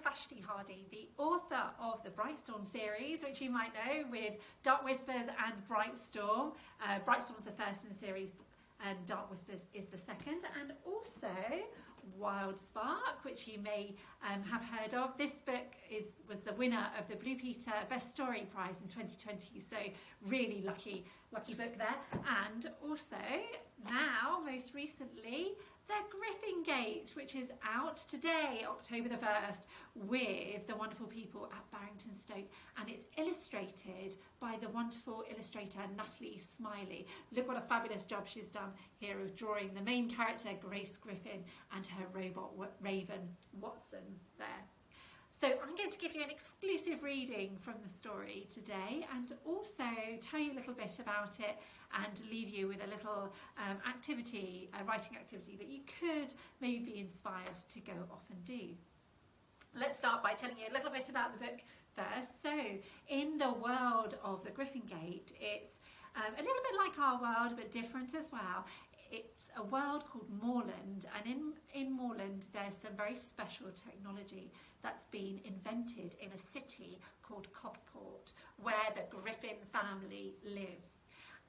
Vashti Hardy, the author of the Brightstorm series, which you might know with Dark Whispers and Brightstorm. Brightstorm's the first in the series and Dark Whispers is the second, and also Wild Spark, which you may have heard of. This book was the winner of the Blue Peter Best Story Prize in 2020, so really lucky book there. And also now, most recently, the Griffin Gate, which is out today, October the 1st, with the wonderful people at Barrington Stoke, and it's illustrated by the wonderful illustrator Natalie Smiley. Look what a fabulous job she's done here of drawing the main character, Grace Griffin, and her robot raven, Watson, there. So I'm going to give you an exclusive reading from the story today, and also tell you a little bit about it and leave you with a little activity, a writing activity that you could maybe be inspired to go off and do. Let's start by telling you a little bit about the book first. So in the world of the Griffin Gate, it's a little bit like our world, but different as well. It's a world called Moorland, and in Moorland there's some very special technology that's been invented in a city called Copperport, where the Griffin family live.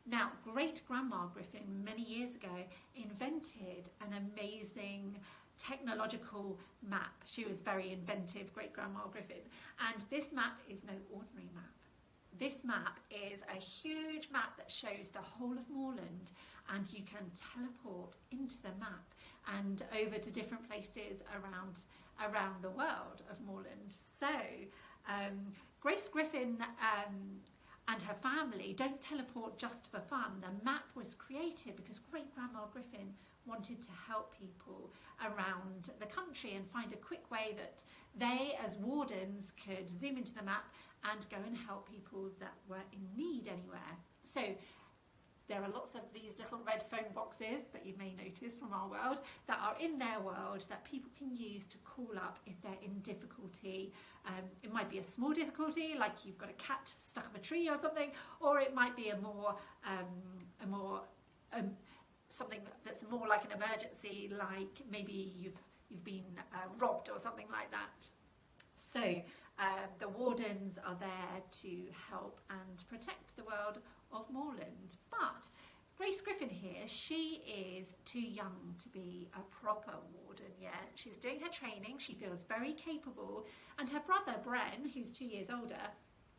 Now, great-grandma Griffin many years ago invented an amazing technological map. She was very inventive, great-grandma Griffin, and this map is no ordinary map. This map is a huge map that shows the whole of Moorland, and you can teleport into the map and over to different places around the world of Moorland. So Grace Griffin and her family don't teleport just for fun. The map was created because great-grandma Griffin wanted to help people around the country and find a quick way that they, as wardens, could zoom into the map and go and help people that were in need anywhere. So there are lots of these little red phone boxes that you may notice from our world that are in their world that people can use to call up if they're in difficulty. It might be a small difficulty, like you've got a cat stuck up a tree or something, or it might be something that's more like an emergency, like maybe you've been robbed or something like that. So the wardens are there to help and protect the world of Moorland. But Grace Griffin here, she is too young to be a proper warden yet. She's doing her training, she feels very capable, and her brother Bren, who's 2 years older,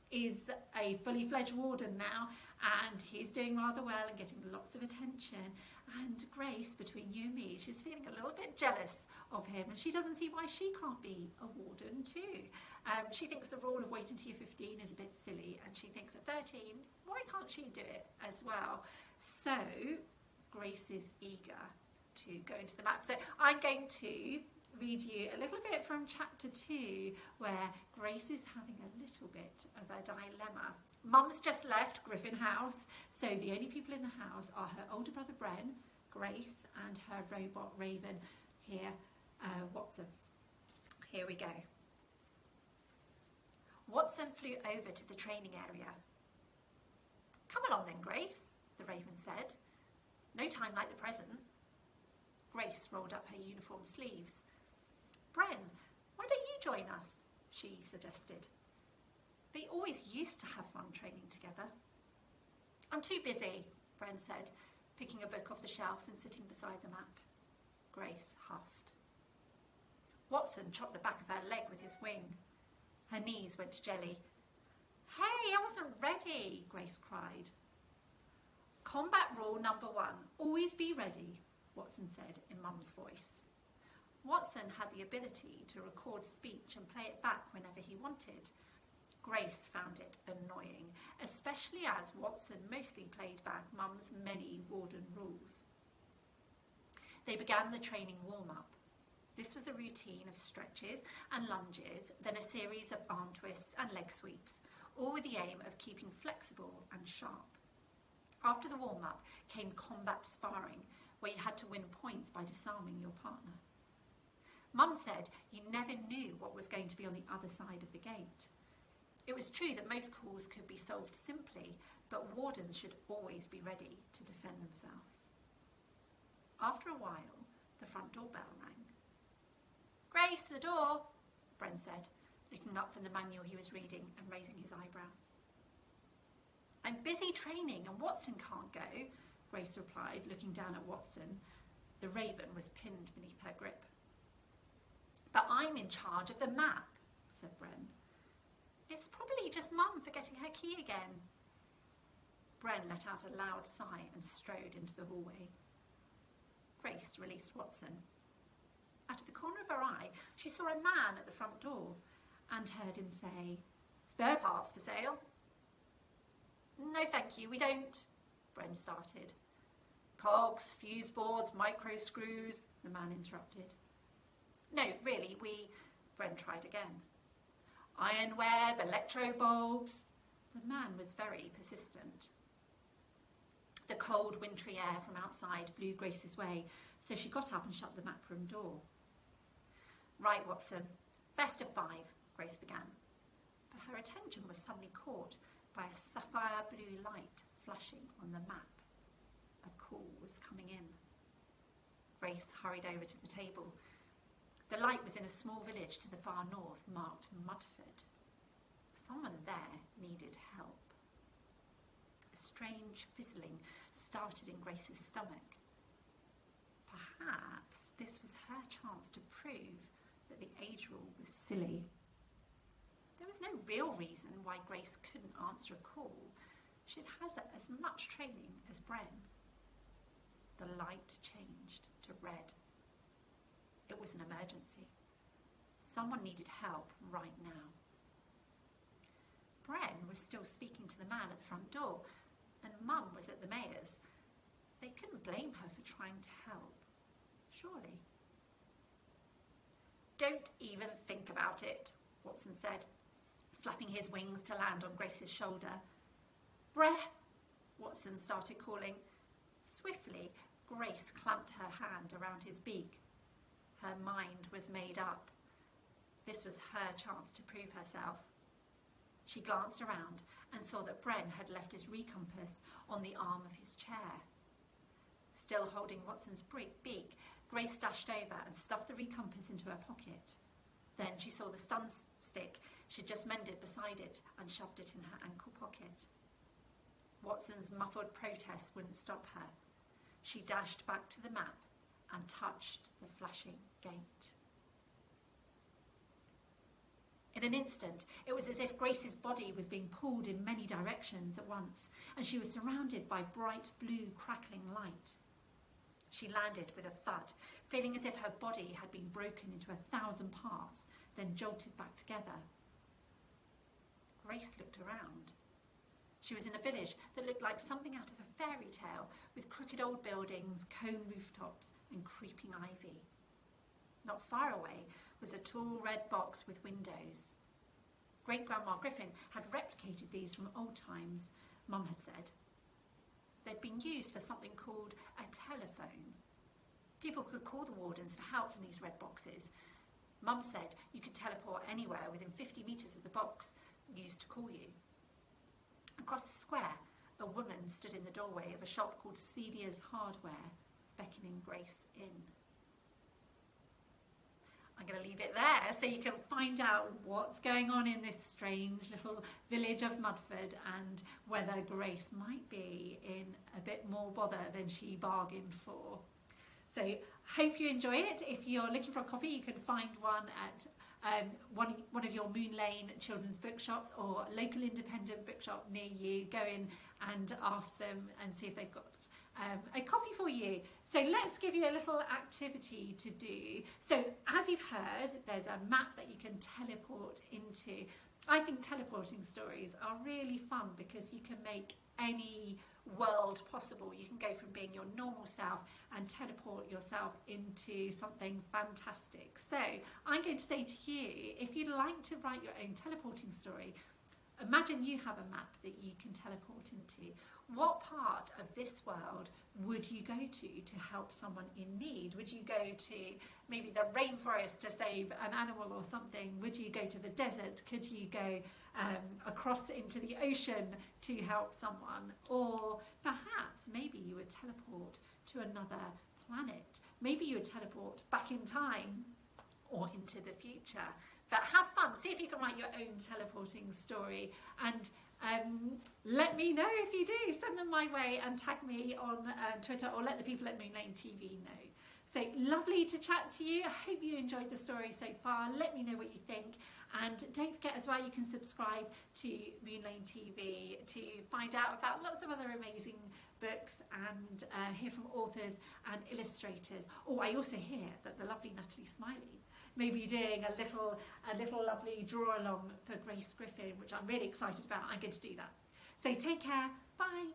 is a fully fledged warden now, and he's doing rather well and getting lots of attention. And Grace, between you and me, she's feeling a little bit jealous of him, and she doesn't see why she can't be a warden too. She thinks the rule of wait until you're 15 is a bit silly, and she thinks at 13, why can't she do it as well? So Grace is eager to go into the map. So I'm going to read you a little bit from chapter 2, where Grace is having a little bit of a dilemma. Mum's just left Griffin House, so the only people in the house are her older brother Bren, Grace, and her robot raven here, Watson. Here we go. Watson flew over to the training area. "Come along then, Grace," the raven said. "No time like the present." Grace rolled up her uniform sleeves. "Bren, why don't you join us?" she suggested. "They always used to have fun training together." "I'm too busy," Bren said, picking a book off the shelf and sitting beside the map. Grace huffed. Watson chopped the back of her leg with his wing. Her knees went to jelly. "Hey, I wasn't ready," Grace cried. "Combat rule number 1, always be ready," Watson said in Mum's voice. Watson had the ability to record speech and play it back whenever he wanted. Grace found it annoying, especially as Watson mostly played back Mum's many warden rules. They began the training warm-up. This was a routine of stretches and lunges, then a series of arm twists and leg sweeps, all with the aim of keeping flexible and sharp. After the warm-up came combat sparring, where you had to win points by disarming your partner. Mum said you never knew what was going to be on the other side of the gate. It was true that most calls could be solved simply, but wardens should always be ready to defend themselves. After a while, the front door bell rang. "Grace, the door," Bren Bren said, looking up from the manual he was reading and raising his eyebrows. I'm busy training and Watson can't go, Grace replied, looking down at Watson. The raven was pinned beneath her grip. But I'm in charge of the map, said Bren. It's probably just Mum forgetting her key again. Bren let out a loud sigh and strode into the hallway. Grace released Watson. Out of the corner of her eye, she saw a man at the front door and heard him say, Spare parts for sale? No, thank you, we don't, Bren started. Cogs, fuse boards, micro screws, the man interrupted. No, really, Bren tried again. Iron web, electro bulbs. The man was very persistent. The cold, wintry air from outside blew Grace's way, so she got up and shut the map room door. Right, Watson, best of 5, Grace began. But her attention was suddenly caught by a sapphire blue light flashing on the map. A call was coming in. Grace hurried over to the table. The light was in a small village to the far north, marked Mudford. Someone there needed help. A strange fizzling started in Grace's stomach. Perhaps this was her chance to prove that the age rule was silly. There was no real reason why Grace couldn't answer a call. She'd had as much training as Bren. The light changed to red. It was an emergency. Someone needed help right now. Bren was still speaking to the man at the front door, and Mum was at the mayor's. They couldn't blame her for trying to help, surely. Don't even think about it, Watson said, flapping his wings to land on Grace's shoulder. Bren, Watson started calling. Swiftly, Grace clamped her hand around his beak. Her mind was made up. This was her chance to prove herself. She glanced around and saw that Bren had left his recompass on the arm of his chair. Still holding Watson's beak, Grace dashed over and stuffed the recompass into her pocket. Then she saw the stun stick she'd just mended beside it and shoved it in her ankle pocket. Watson's muffled protest wouldn't stop her. She dashed back to the map and touched the flashing gate. In an instant, it was as if Grace's body was being pulled in many directions at once, and she was surrounded by bright blue crackling light. She landed with a thud, feeling as if her body had been broken into 1,000 parts, then jolted back together. Grace looked around. She was in a village that looked like something out of a fairy tale, with crooked old buildings, cone rooftops, and creeping ivy. Not far away was a tall red box with windows. Great-Grandma Griffin had replicated these from old times, Mum had said. They'd been used for something called a telephone. People could call the wardens for help from these red boxes. Mum said you could teleport anywhere within 50 metres of the box used to call you. Across the square, a woman stood in the doorway of a shop called Celia's Hardware, beckoning Grace in. I'm going to leave it there so you can find out what's going on in this strange little village of Mudford and whether Grace might be in a bit more bother than she bargained for. So hope you enjoy it. If you're looking for a copy, you can find one at one of your Moon Lane children's bookshops or local independent bookshop near you. Go in and ask them and see if they've got a copy for you. So let's give you a little activity to do. So as you've heard, there's a map that you can teleport into. I think teleporting stories are really fun because you can make any world possible. You can go from being your normal self and teleport yourself into something fantastic. So I'm going to say to you, if you'd like to write your own teleporting story, imagine you have a map that you can teleport into. What part of this world would you go to help someone in need? Would you go to maybe the rainforest to save an animal or something? Would you go to the desert? Could you go across into the ocean to help someone? Or perhaps maybe you would teleport to another planet. Maybe you would teleport back in time or into the future. But have fun. See if you can write your own teleporting story, and let me know if you do. Send them my way and tag me on Twitter, or let the people at Moorland TV know. So lovely to chat to you. I hope you enjoyed the story so far. Let me know what you think. And don't forget as well, you can subscribe to Moorland TV to find out about lots of other amazing books and hear from authors and illustrators. Oh, I also hear that the lovely Natalie Smiley may be doing a little lovely draw along for Grace Griffin, which I'm really excited about. I'm going to do that. So take care. Bye.